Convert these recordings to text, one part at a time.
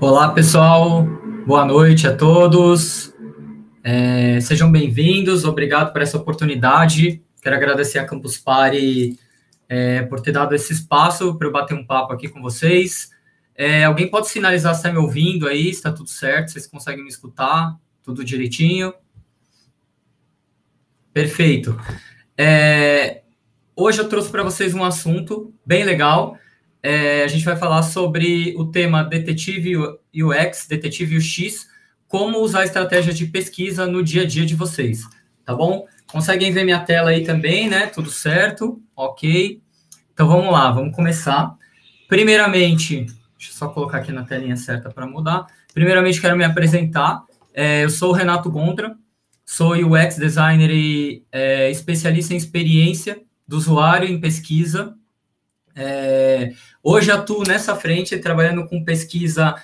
Olá, pessoal. Boa noite a todos. Sejam bem-vindos. Obrigado por essa oportunidade. Quero agradecer a Campus Party por ter dado esse espaço para eu bater um papo aqui com vocês. Alguém pode sinalizar se está me ouvindo aí, se está tudo certo, vocês conseguem me escutar, tudo direitinho? Perfeito. Hoje eu trouxe para vocês um assunto bem legal. A gente vai falar sobre o tema Detetive UX, Detetive UX, como usar estratégias de pesquisa no dia a dia de vocês, tá bom? Conseguem ver minha tela aí também, né? Tudo certo? Ok. Então, vamos lá, vamos começar. Primeiramente, deixa eu só colocar aqui na telinha certa para mudar. Primeiramente, quero me apresentar. Eu sou o Renato Gondra, sou UX designer e especialista em experiência do usuário em pesquisa. Hoje atuo nessa frente, trabalhando com pesquisa,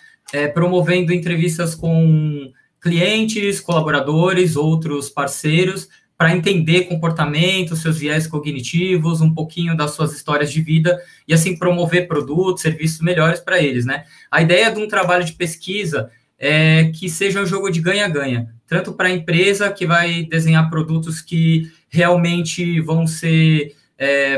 promovendo entrevistas com clientes, colaboradores, outros parceiros, para entender comportamento, seus viés cognitivos, um pouquinho das suas histórias de vida, e assim promover produtos, serviços melhores para eles, né? A ideia de um trabalho de pesquisa é que seja um jogo de ganha-ganha, tanto para a empresa, que vai desenhar produtos que realmente vão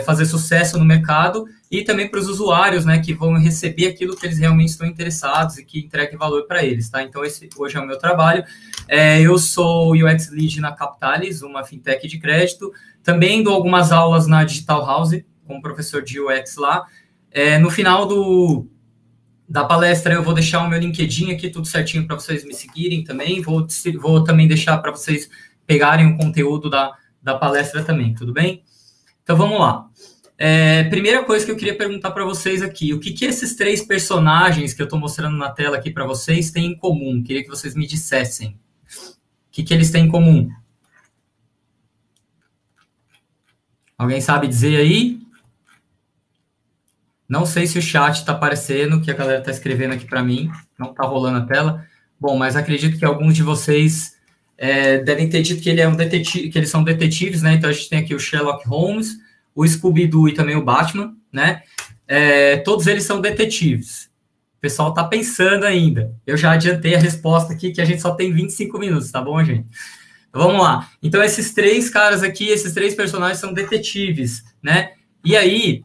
fazer sucesso no mercado, e também para os usuários, né, que vão receber aquilo que eles realmente estão interessados e que entregue valor para eles, tá? Então, esse hoje é o meu trabalho. Eu sou UX Lead na Capitalis, uma fintech de crédito. Também dou algumas aulas na Digital House, como professor de UX lá. No final da palestra, eu vou deixar o meu LinkedIn aqui, tudo certinho para vocês me seguirem também. Vou também deixar para vocês pegarem o conteúdo da palestra também, tudo bem? Então, vamos lá. Primeira coisa que eu queria perguntar para vocês aqui, o que esses três personagens que eu estou mostrando na tela aqui para vocês têm em comum? Queria que vocês me dissessem. O que eles têm em comum? Alguém sabe dizer aí? Não sei se o chat está aparecendo, que a galera está escrevendo aqui para mim, não está rolando a tela. Bom, mas acredito que alguns de vocês devem ter dito que ele é um detetive, que eles são detetives, né? Então a gente tem aqui o Sherlock Holmes, o Scooby-Doo e também o Batman, né? Todos eles são detetives. O pessoal está pensando ainda. Eu já adiantei a resposta aqui, que a gente só tem 25 minutos, tá bom, gente? Então, vamos lá. Então, esses três caras aqui, esses três personagens são detetives, né? E aí,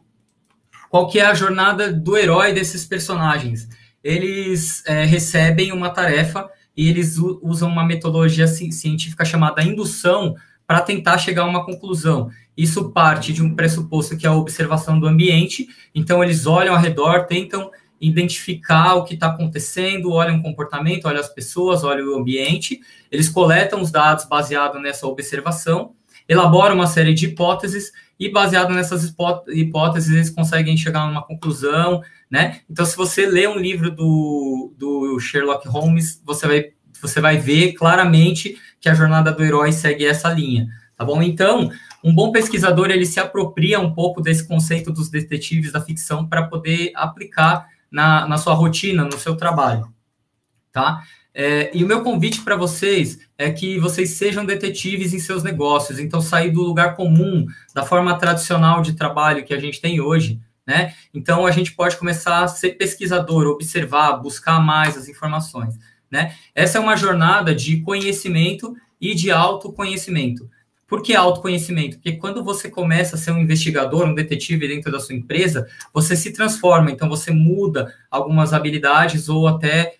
qual que é a jornada do herói desses personagens? Eles recebem uma tarefa e eles usam uma metodologia científica chamada indução para tentar chegar a uma conclusão. Isso parte de um pressuposto que é a observação do ambiente, então eles olham ao redor, tentam identificar o que está acontecendo, olham o comportamento, olham as pessoas, olham o ambiente, eles coletam os dados baseados nessa observação, elaboram uma série de hipóteses, e baseado nessas hipóteses, eles conseguem chegar a uma conclusão, né? Então, se você lê um livro do Sherlock Holmes, você vai ver claramente que a jornada do herói segue essa linha, tá bom? Então, um bom pesquisador, ele se apropria um pouco desse conceito dos detetives da ficção para poder aplicar na sua rotina, no seu trabalho, tá? E o meu convite para vocês é que vocês sejam detetives em seus negócios, então sair do lugar comum, da forma tradicional de trabalho que a gente tem hoje, né? Então a gente pode começar a ser pesquisador, observar, buscar mais as informações, né? Essa é uma jornada de conhecimento e de autoconhecimento. Por que autoconhecimento? Porque quando você começa a ser um investigador, um detetive dentro da sua empresa, você se transforma, então você muda algumas habilidades ou até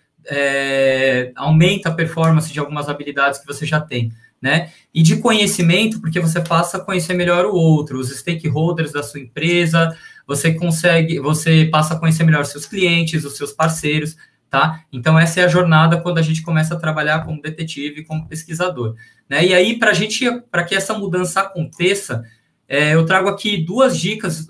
aumenta a performance de algumas habilidades que você já tem, né? E de conhecimento, porque você passa a conhecer melhor o outro, os stakeholders da sua empresa, você passa a conhecer melhor seus clientes, os seus parceiros, tá? Então, essa é a jornada quando a gente começa a trabalhar como detetive, como pesquisador, né? E aí, para que essa mudança aconteça, eu trago aqui duas dicas,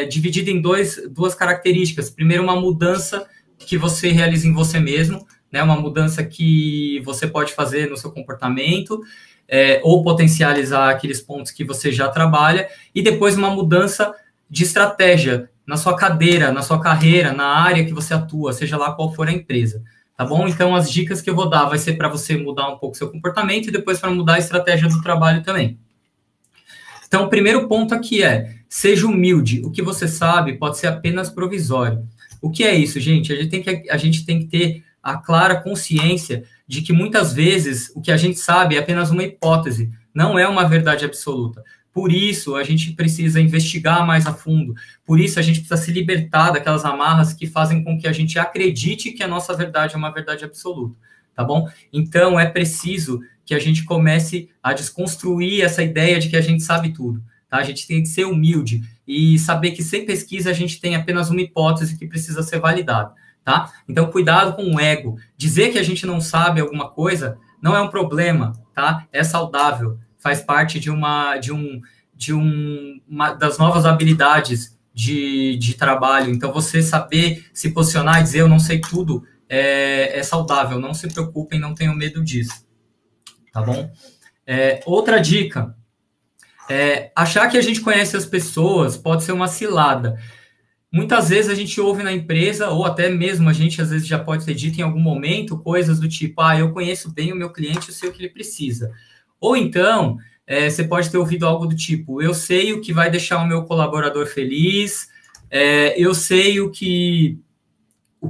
divididas em duas características. Primeiro, uma mudança que você realiza em você mesmo, né? Uma mudança que você pode fazer no seu comportamento, ou potencializar aqueles pontos que você já trabalha, e depois uma mudança de estratégia na sua cadeira, na sua carreira, na área que você atua, seja lá qual for a empresa, tá bom? Então, as dicas que eu vou dar vai ser para você mudar um pouco seu comportamento e depois para mudar a estratégia do trabalho também. Então, o primeiro ponto aqui seja humilde. O que você sabe pode ser apenas provisório. O que é isso, gente? A gente tem que ter a clara consciência de que muitas vezes o que a gente sabe é apenas uma hipótese, não é uma verdade absoluta. Por isso, a gente precisa investigar mais a fundo. Por isso, a gente precisa se libertar daquelas amarras que fazem com que a gente acredite que a nossa verdade é uma verdade absoluta, tá bom? Então, é preciso que a gente comece a desconstruir essa ideia de que a gente sabe tudo, tá? A gente tem que ser humilde e saber que sem pesquisa a gente tem apenas uma hipótese que precisa ser validada, tá? Então, cuidado com o ego. Dizer que a gente não sabe alguma coisa não é um problema, tá? É saudável. Faz parte uma das novas habilidades de trabalho. Então, você saber se posicionar e dizer eu não sei tudo é saudável. Não se preocupem, não tenham medo disso. Tá bom? Outra dica. Achar que a gente conhece as pessoas pode ser uma cilada. Muitas vezes a gente ouve na empresa, ou até mesmo a gente às vezes já pode ter dito em algum momento, coisas do tipo, eu conheço bem o meu cliente, eu sei o que ele precisa. Ou então, você pode ter ouvido algo do tipo, eu sei o que vai deixar o meu colaborador feliz, eu sei o que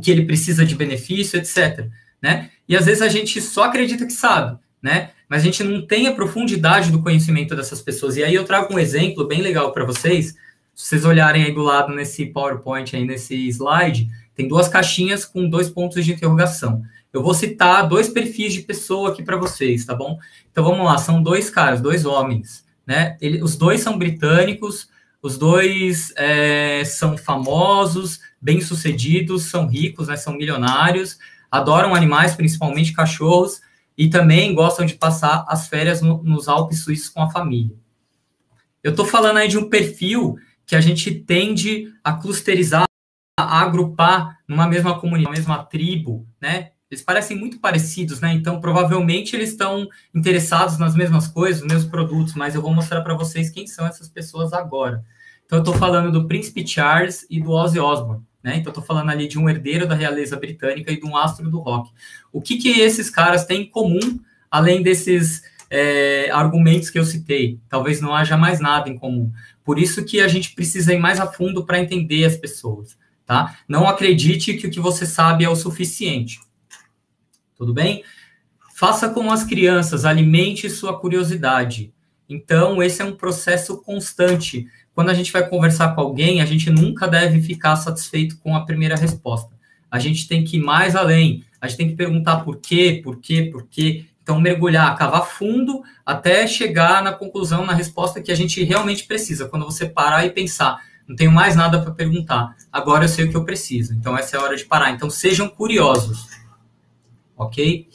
ele precisa de benefício, etc. Né? E às vezes a gente só acredita que sabe, né? Mas a gente não tem a profundidade do conhecimento dessas pessoas. E aí eu trago um exemplo bem legal para vocês. Se vocês olharem aí do lado nesse PowerPoint, aí nesse slide, tem 2 caixinhas com 2 pontos de interrogação. Eu vou citar 2 perfis de pessoa aqui para vocês, tá bom? Então vamos lá, são 2 caras, 2 homens, né? Os 2 são britânicos, os 2 são famosos, bem-sucedidos, são ricos, né? São milionários, adoram animais, principalmente cachorros, e também gostam de passar as férias nos Alpes suíços com a família. Eu estou falando aí de um perfil que a gente tende a clusterizar, a agrupar numa mesma comunidade, numa mesma tribo, né? Eles parecem muito parecidos, né? Então, provavelmente, eles estão interessados nas mesmas coisas, nos mesmos produtos, mas eu vou mostrar para vocês quem são essas pessoas agora. Então, eu estou falando do Príncipe Charles e do Ozzy Osbourne, né? Então, eu estou falando ali de um herdeiro da realeza britânica e de um astro do rock. O que esses caras têm em comum, além desses argumentos que eu citei? Talvez não haja mais nada em comum. Por isso que a gente precisa ir mais a fundo para entender as pessoas, tá? Não acredite que o que você sabe é o suficiente. Tudo bem? Faça como as crianças, alimente sua curiosidade. Então, esse é um processo constante. Quando a gente vai conversar com alguém, a gente nunca deve ficar satisfeito com a primeira resposta. A gente tem que ir mais além. A gente tem que perguntar por quê, por quê, por quê. Então, mergulhar, cavar fundo até chegar na conclusão, na resposta que a gente realmente precisa. Quando você parar e pensar, não tenho mais nada para perguntar, agora eu sei o que eu preciso. Então, essa é a hora de parar. Então, sejam curiosos. Ok?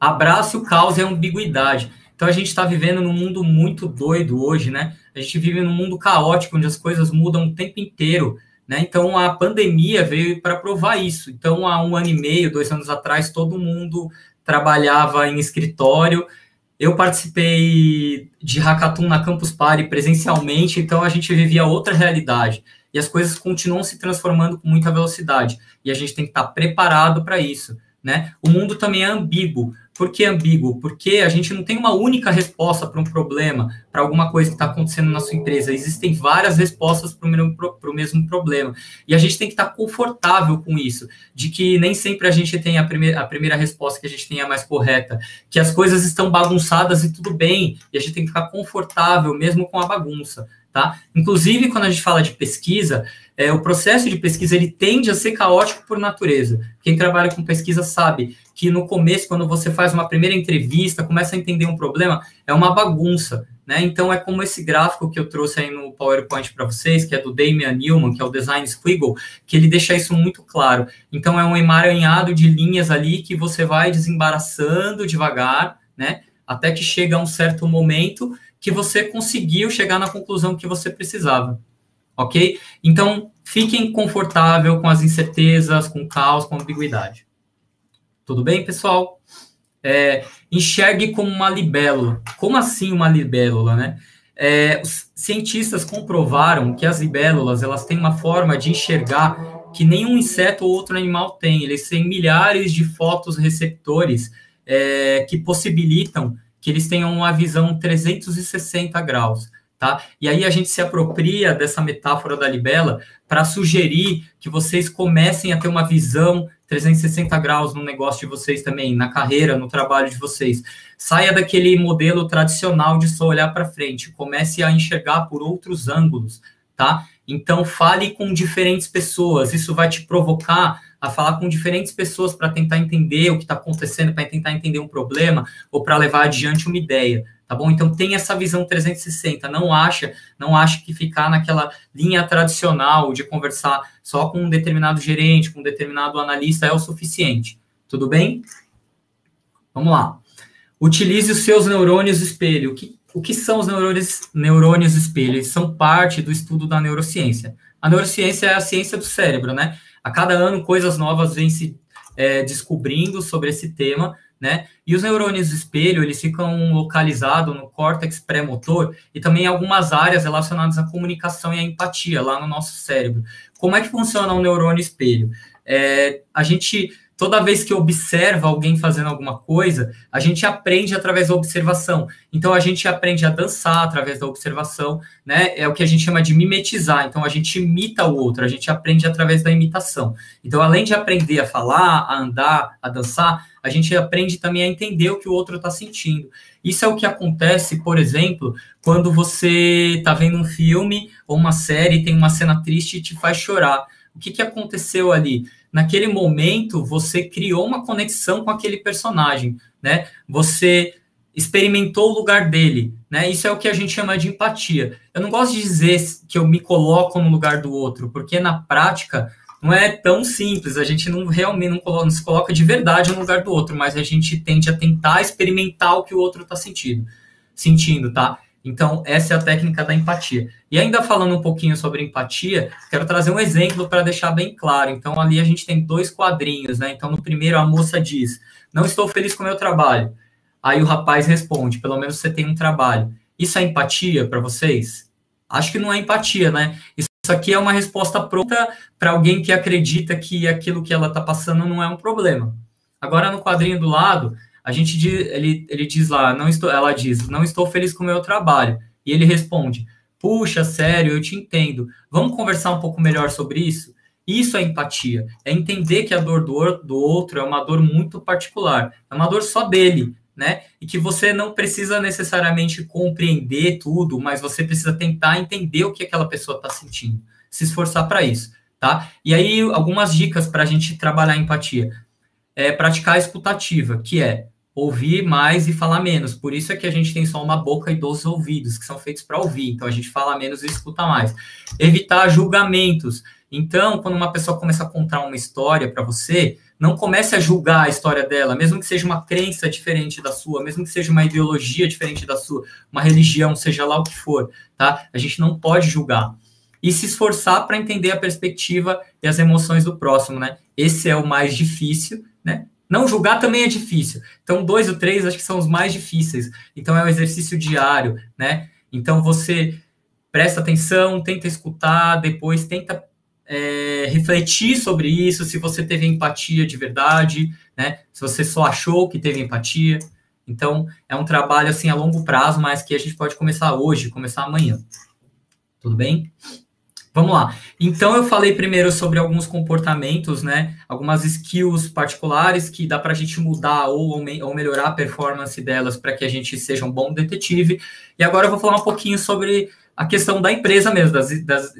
Abrace o caos e a ambiguidade. Então, a gente está vivendo num mundo muito doido hoje, né? A gente vive num mundo caótico, onde as coisas mudam o tempo inteiro, né? Então, a pandemia veio para provar isso. Então, há 1 ano e meio, 2 anos atrás, todo mundo trabalhava em escritório. Eu participei de hackathon na Campus Party presencialmente, então a gente vivia outra realidade. E as coisas continuam se transformando com muita velocidade. E a gente tem que estar preparado para isso, né? O mundo também é ambíguo. Por que ambíguo? Porque a gente não tem uma única resposta para um problema, para alguma coisa que está acontecendo na sua empresa. Existem várias respostas para o mesmo problema. E a gente tem que estar confortável com isso, de que nem sempre a gente tem a primeira resposta que a gente tem a mais correta, que as coisas estão bagunçadas e tudo bem, e a gente tem que ficar confortável mesmo com a bagunça. Tá? Inclusive, quando a gente fala de pesquisa, o processo de pesquisa ele tende a ser caótico por natureza. Quem trabalha com pesquisa sabe que no começo, quando você faz uma primeira entrevista, começa a entender um problema, é uma bagunça, né? Então, é como esse gráfico que eu trouxe aí no PowerPoint para vocês, que é do Damian Newman, que é o Design Squiggle, que ele deixa isso muito claro. Então, é um emaranhado de linhas ali que você vai desembaraçando devagar, né? Até que chega a um certo momento que você conseguiu chegar na conclusão que você precisava, ok? Então, fiquem confortável com as incertezas, com o caos, com a ambiguidade. Tudo bem, pessoal? Enxergue como uma libélula. Como assim uma libélula, né? Os cientistas comprovaram que as libélulas, elas têm uma forma de enxergar que nenhum inseto ou outro animal tem. Eles têm milhares de fotorreceptores que possibilitam que eles tenham uma visão 360 graus, tá? E aí a gente se apropria dessa metáfora da libela para sugerir que vocês comecem a ter uma visão 360 graus no negócio de vocês também, na carreira, no trabalho de vocês. Saia daquele modelo tradicional de só olhar para frente, comece a enxergar por outros ângulos, tá? Então, fale com diferentes pessoas, isso vai te provocar a falar com diferentes pessoas para tentar entender o que está acontecendo, para tentar entender um problema ou para levar adiante uma ideia, tá bom? Então, tem essa visão 360, não acha que ficar naquela linha tradicional de conversar só com um determinado gerente, com um determinado analista é o suficiente, tudo bem? Vamos lá. Utilize os seus neurônios espelho. O que são os neurônios espelho? Eles são parte do estudo da neurociência. A neurociência é a ciência do cérebro, né? A cada ano, coisas novas vêm se descobrindo sobre esse tema, né? E os neurônios espelho, eles ficam localizados no córtex pré-motor e também em algumas áreas relacionadas à comunicação e à empatia, lá no nosso cérebro. Como é que funciona o neurônio espelho? A gente... Toda vez que observa alguém fazendo alguma coisa, a gente aprende através da observação. Então, a gente aprende a dançar através da observação, né? É o que a gente chama de mimetizar. Então, a gente imita o outro, a gente aprende através da imitação. Então, além de aprender a falar, a andar, a dançar, a gente aprende também a entender o que o outro está sentindo. Isso é o que acontece, por exemplo, quando você está vendo um filme ou uma série, tem uma cena triste e te faz chorar. O que aconteceu ali? Naquele momento, você criou uma conexão com aquele personagem, né? Você experimentou o lugar dele, né? Isso é o que a gente chama de empatia. Eu não gosto de dizer que eu me coloco no lugar do outro, porque na prática não é tão simples. A gente não realmente não se coloca de verdade no lugar do outro, mas a gente tende a tentar experimentar o que o outro está sentindo, tá? Então, essa é a técnica da empatia. E ainda falando um pouquinho sobre empatia, quero trazer um exemplo para deixar bem claro. Então, ali a gente tem 2 quadrinhos, né? Então, no primeiro, a moça diz, não estou feliz com o meu trabalho. Aí o rapaz responde, pelo menos você tem um trabalho. Isso é empatia para vocês? Acho que não é empatia, né? Isso aqui é uma resposta pronta para alguém que acredita que aquilo que ela está passando não é um problema. Agora, no quadrinho do lado... ele diz lá, ela diz, não estou feliz com o meu trabalho. E ele responde, puxa, sério, eu te entendo. Vamos conversar um pouco melhor sobre isso? Isso é empatia. É entender que a dor do outro é uma dor muito particular. É uma dor só dele, né? E que você não precisa necessariamente compreender tudo, mas você precisa tentar entender o que aquela pessoa está sentindo. Se esforçar para isso, tá? E aí, algumas dicas para a gente trabalhar a empatia. Praticar a escutativa, que é ouvir mais e falar menos. Por isso é que a gente tem só uma boca e 12 ouvidos, que são feitos para ouvir. Então, a gente fala menos e escuta mais. Evitar julgamentos. Então, quando uma pessoa começa a contar uma história para você, não comece a julgar a história dela, mesmo que seja uma crença diferente da sua, mesmo que seja uma ideologia diferente da sua, uma religião, seja lá o que for, tá? A gente não pode julgar. E se esforçar para entender a perspectiva e as emoções do próximo, né? Esse é o mais difícil, né? Não julgar também é difícil. Então, 2 ou 3 acho que são os mais difíceis. Então, é um exercício diário, né? Então, você presta atenção, tenta escutar, depois tenta refletir sobre isso, se você teve empatia de verdade, né? Se você só achou que teve empatia. Então, é um trabalho, assim, a longo prazo, mas que a gente pode começar hoje, começar amanhã. Tudo bem? Vamos lá. Então, eu falei primeiro sobre alguns comportamentos, né? Algumas skills particulares que dá para a gente mudar ou melhorar a performance delas para que a gente seja um bom detetive. E agora eu vou falar um pouquinho sobre a questão da empresa mesmo,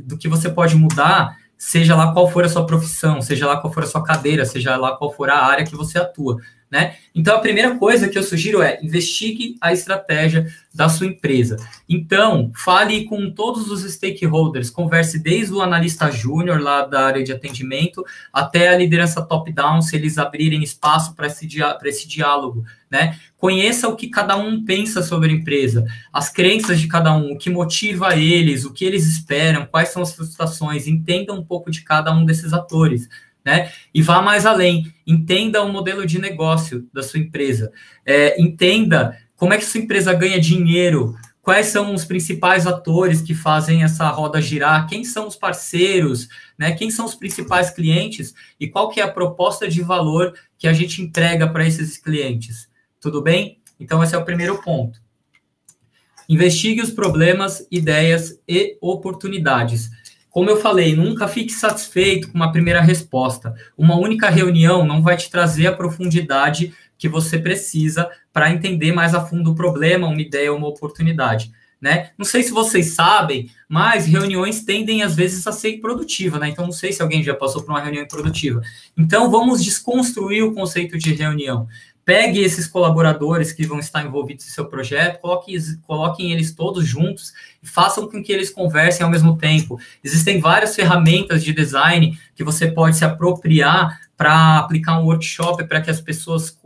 do que você pode mudar, seja lá qual for a sua profissão, seja lá qual for a sua cadeira, seja lá qual for a área que você atua, né? Então, a primeira coisa que eu sugiro é investigue a estratégia da sua empresa. Então, fale com todos os stakeholders, converse desde o analista júnior lá da área de atendimento até a liderança top-down, se eles abrirem espaço para esse diálogo, né? Conheça o que cada um pensa sobre a empresa, as crenças de cada um, o que motiva eles, o que eles esperam, quais são as frustrações, entenda um pouco de cada um desses atores, né? E vá mais além, entenda o modelo de negócio da sua empresa, entenda como é que sua empresa ganha dinheiro, quais são os principais atores que fazem essa roda girar, quem são os parceiros, né? Quem são os principais clientes e qual que é a proposta de valor que a gente entrega para esses clientes. Tudo bem? Então, esse é o primeiro ponto. Investigue os problemas, ideias e oportunidades. Como eu falei, nunca fique satisfeito com uma primeira resposta. Uma única reunião não vai te trazer a profundidade que você precisa para entender mais a fundo o problema, uma ideia, uma oportunidade, né? Não sei se vocês sabem, mas reuniões tendem, às vezes, a ser produtivas, né? Então, não sei se alguém já passou por uma reunião improdutiva. Então, vamos desconstruir o conceito de reunião. Pegue esses colaboradores que vão estar envolvidos em seu projeto, coloquem eles todos juntos e façam com que eles conversem ao mesmo tempo. Existem várias ferramentas de design que você pode se apropriar para aplicar um workshop para que as pessoas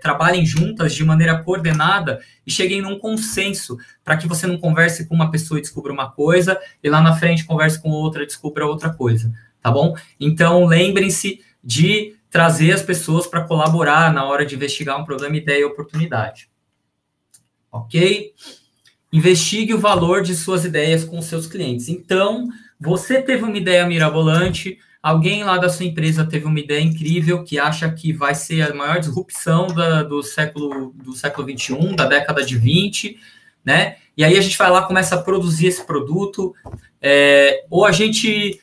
trabalhem juntas de maneira coordenada e cheguem num consenso, para que você não converse com uma pessoa e descubra uma coisa, e lá na frente converse com outra e descubra outra coisa, tá bom? Então, lembrem-se de trazer as pessoas para colaborar na hora de investigar um problema, ideia e oportunidade. Ok? Investigue o valor de suas ideias com seus clientes. Então, você teve uma ideia mirabolante, alguém lá da sua empresa teve uma ideia incrível que acha que vai ser a maior disrupção do século XXI, da década de 20, né? E aí a gente vai lá, começa a produzir esse produto, ou a gente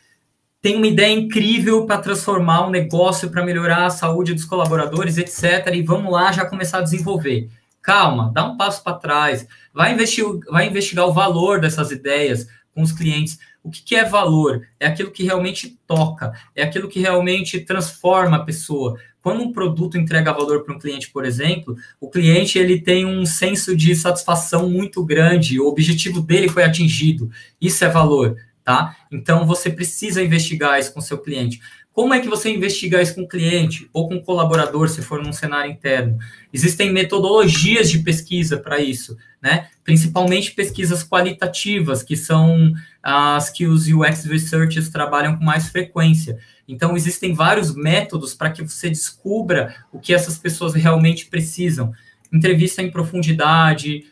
tem uma ideia incrível para transformar um negócio, para melhorar a saúde dos colaboradores, etc. E vamos lá já começar a desenvolver. Calma, dá um passo para trás, vai investigar o valor dessas ideias com os clientes. O que é valor? É aquilo que realmente toca, é aquilo que realmente transforma a pessoa. Quando um produto entrega valor para um cliente, por exemplo, o cliente ele tem um senso de satisfação muito grande, o objetivo dele foi atingido. Isso é valor. Tá? Então, você precisa investigar isso com o seu cliente. Como é que você investiga isso com o cliente ou com o colaborador, se for num cenário interno? Existem metodologias de pesquisa para isso, né? Principalmente pesquisas qualitativas, que são as que os UX Researchers trabalham com mais frequência. Então, existem vários métodos para que você descubra o que essas pessoas realmente precisam. Entrevista em profundidade,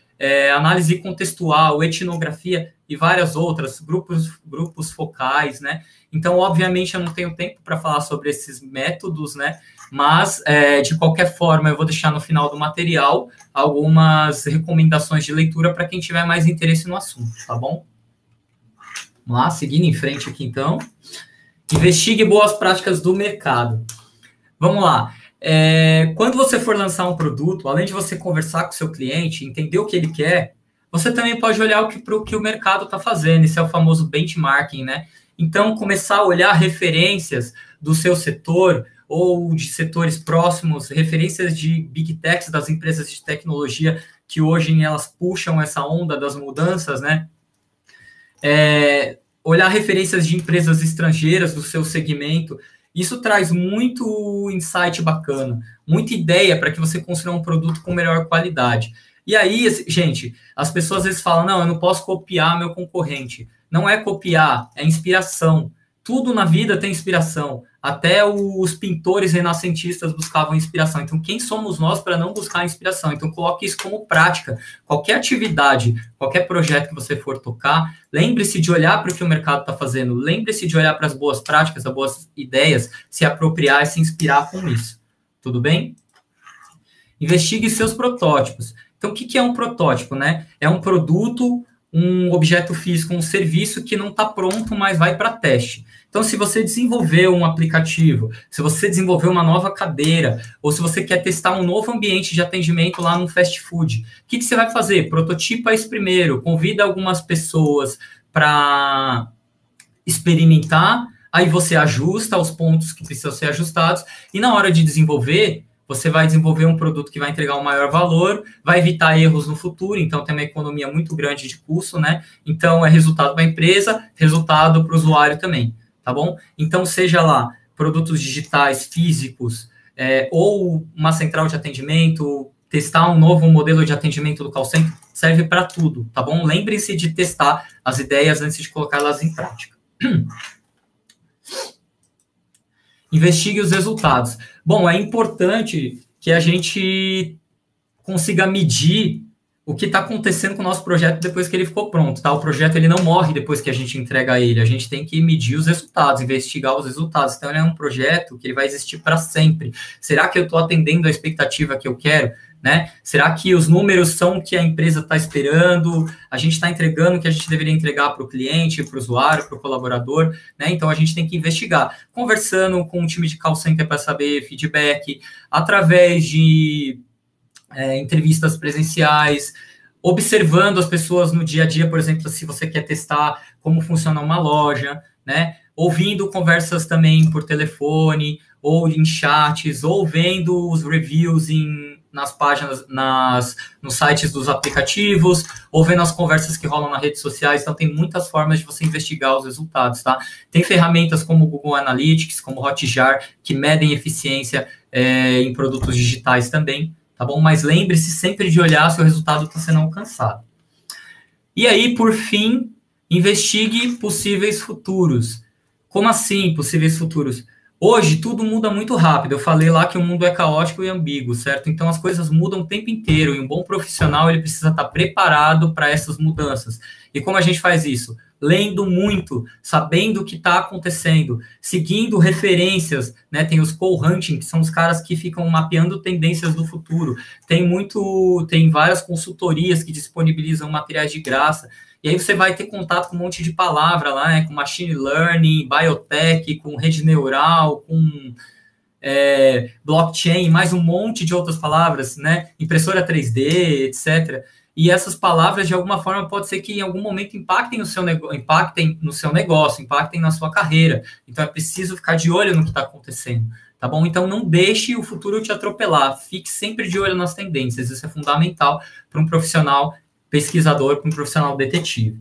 análise contextual, etnografia e várias outras, grupos focais, né? Então, obviamente, eu não tenho tempo para falar sobre esses métodos, né? Mas, de qualquer forma, eu vou deixar no final do material algumas recomendações de leitura para quem tiver mais interesse no assunto, tá bom? Vamos lá, seguindo em frente aqui, então. Investigue boas práticas do mercado. Vamos lá. Quando você for lançar um produto, além de você conversar com o seu cliente, entender o que ele quer, você também pode olhar para o que o mercado está fazendo. Esse é o famoso benchmarking, né? Então, começar a olhar referências do seu setor ou de setores próximos, referências de big techs, das empresas de tecnologia que hoje elas puxam essa onda das mudanças, né? Olhar referências de empresas estrangeiras do seu segmento. Isso traz muito insight bacana, muita ideia para que você construa um produto com melhor qualidade. E aí, gente, as pessoas às vezes falam, não, eu não posso copiar meu concorrente. Não é copiar, é inspiração. Tudo na vida tem inspiração. Até os pintores renascentistas buscavam inspiração. Então, quem somos nós para não buscar inspiração? Então, coloque isso como prática. Qualquer atividade, qualquer projeto que você for tocar, lembre-se de olhar para o que o mercado está fazendo. Lembre-se de olhar para as boas práticas, as boas ideias, se apropriar e se inspirar com isso. Tudo bem? Investigue seus protótipos. Então, o que é um protótipo, né? É um produto, um objeto físico, um serviço que não está pronto, mas vai para teste. Então, se você desenvolveu um aplicativo, se você desenvolveu uma nova cadeira, ou se você quer testar um novo ambiente de atendimento lá no fast food, o que você vai fazer? Prototipa isso primeiro, convida algumas pessoas para experimentar, aí você ajusta os pontos que precisam ser ajustados, e na hora de desenvolver, você vai desenvolver um produto que vai entregar um maior valor, vai evitar erros no futuro, então tem uma economia muito grande de custo, né? Então, é resultado para a empresa, resultado para o usuário também, tá bom? Então, seja lá produtos digitais, físicos, ou uma central de atendimento, testar um novo modelo de atendimento do call center, serve para tudo, tá bom? Lembre-se de testar as ideias antes de colocá-las em prática. Investigue os resultados. Bom, é importante que a gente consiga medir o que está acontecendo com o nosso projeto depois que ele ficou pronto, tá? O projeto ele não morre depois que a gente entrega ele, a gente tem que medir os resultados, investigar os resultados. Então, ele é um projeto que ele vai existir para sempre. Será que eu estou atendendo a expectativa que eu quero? né? Será que os números são o que a empresa está esperando? A gente está entregando o que a gente deveria entregar para o cliente, para o usuário, para o colaborador, né? Então, a gente tem que investigar. Conversando com um time de call center para saber feedback, através de entrevistas presenciais, observando as pessoas no dia a dia, por exemplo, se você quer testar como funciona uma loja, né? Ouvindo conversas também por telefone, ou em chats, ou vendo os reviews nas páginas, nos sites dos aplicativos, ou vendo as conversas que rolam nas redes sociais. Então, tem muitas formas de você investigar os resultados, tá? Tem ferramentas como o Google Analytics, como o Hotjar, que medem eficiência em produtos digitais também, tá bom? Mas lembre-se sempre de olhar se o resultado está sendo alcançado. E aí, por fim, investigue possíveis futuros. Como assim, possíveis futuros? Hoje, tudo muda muito rápido. Eu falei lá que o mundo é caótico e ambíguo, certo? Então, as coisas mudam o tempo inteiro. E um bom profissional, ele precisa estar preparado para essas mudanças. E como a gente faz isso? Lendo muito, sabendo o que está acontecendo, seguindo referências, né? Tem os co-hunting, que são os caras que ficam mapeando tendências do futuro. Tem várias consultorias que disponibilizam materiais de graça. E aí você vai ter contato com um monte de palavra lá, né? Com machine learning, biotech, com rede neural, com blockchain, mais um monte de outras palavras, né? Impressora 3D, etc. E essas palavras, de alguma forma, pode ser que em algum momento impactem no seu negócio, impactem na sua carreira. Então, é preciso ficar de olho no que está acontecendo, tá bom? Então, não deixe o futuro te atropelar. Fique sempre de olho nas tendências. Isso é fundamental para um profissional pesquisador, para um profissional detetive,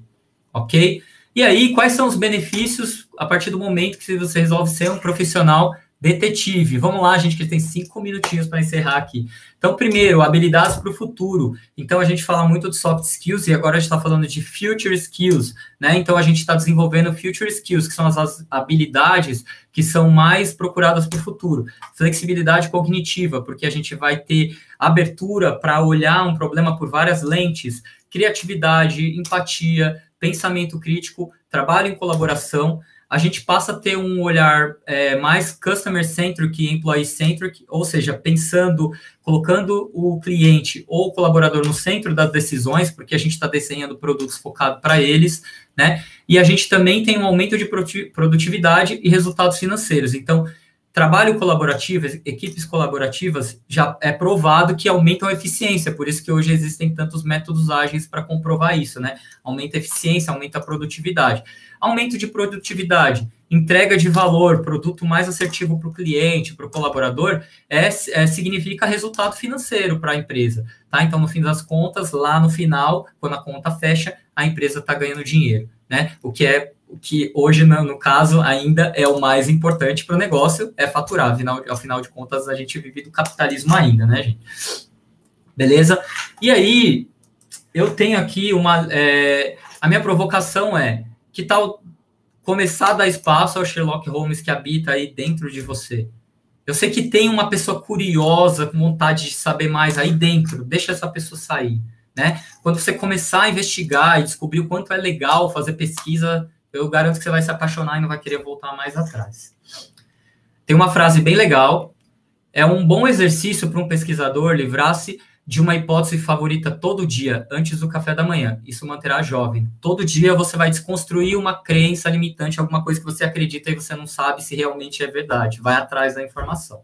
ok? E aí, quais são os benefícios a partir do momento que você resolve ser um profissional detetive? Vamos lá, gente, que tem 5 minutinhos para encerrar aqui. Então, primeiro, habilidades para o futuro. Então, a gente fala muito de soft skills e agora a gente está falando de future skills, né? Então, a gente está desenvolvendo future skills, que são as habilidades que são mais procuradas para o futuro. Flexibilidade cognitiva, porque a gente vai ter abertura para olhar um problema por várias lentes. Criatividade, empatia, pensamento crítico, trabalho em colaboração. A gente passa a ter um olhar mais customer-centric e employee-centric, ou seja, colocando o cliente ou o colaborador no centro das decisões, porque a gente está desenhando produtos focados para eles, né? E a gente também tem um aumento de produtividade e resultados financeiros. Então, trabalho colaborativo, equipes colaborativas, já é provado que aumentam a eficiência, por isso que hoje existem tantos métodos ágeis para comprovar isso, né? Aumenta a eficiência, aumenta a produtividade. Aumento de produtividade, entrega de valor, produto mais assertivo para o cliente, para o colaborador, significa resultado financeiro para a empresa, tá? Então, no fim das contas, lá no final, quando a conta fecha, a empresa está ganhando dinheiro, né? O que hoje, no caso, ainda é o mais importante para o negócio, é faturar. Ao final de contas, a gente vive do capitalismo ainda, né, gente? Beleza? E aí, eu tenho aqui a minha provocação que tal começar a dar espaço ao Sherlock Holmes que habita aí dentro de você? Eu sei que tem uma pessoa curiosa, com vontade de saber mais aí dentro, deixa essa pessoa sair, né? Quando você começar a investigar e descobrir o quanto é legal fazer pesquisa, eu garanto que você vai se apaixonar e não vai querer voltar mais atrás. Tem uma frase bem legal. É um bom exercício para um pesquisador livrar-se de uma hipótese favorita todo dia, antes do café da manhã. Isso manterá jovem. Todo dia você vai desconstruir uma crença limitante, alguma coisa que você acredita e você não sabe se realmente é verdade. Vai atrás da informação.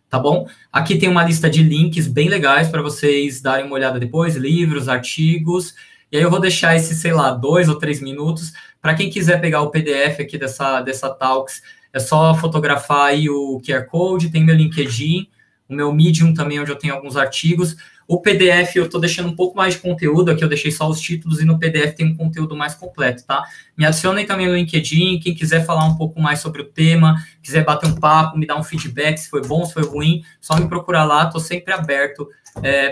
Tá bom? Aqui tem uma lista de links bem legais para vocês darem uma olhada depois, livros, artigos. E aí eu vou deixar esses, 2 ou 3 minutos. Para quem quiser pegar o PDF aqui dessa Talks, é só fotografar aí o QR Code, tem meu LinkedIn, o meu Medium também, onde eu tenho alguns artigos. O PDF eu estou deixando um pouco mais de conteúdo, aqui eu deixei só os títulos, e no PDF tem um conteúdo mais completo, tá? Me adicionem também no LinkedIn, quem quiser falar um pouco mais sobre o tema, quiser bater um papo, me dar um feedback, se foi bom, se foi ruim, só me procurar lá, estou sempre aberto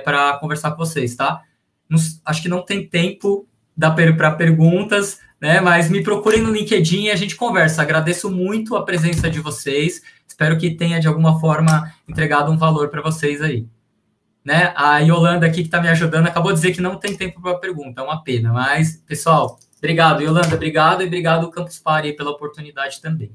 para conversar com vocês, tá? Acho que não tem tempo para perguntas, né? Mas me procurem no LinkedIn e a gente conversa. Agradeço muito a presença de vocês, espero que tenha, de alguma forma, entregado um valor para vocês aí. Né? A Yolanda aqui, que está me ajudando, acabou de dizer que não tem tempo para pergunta, é uma pena. Mas, pessoal, obrigado, Yolanda, obrigado, e obrigado, Campus Party, pela oportunidade também.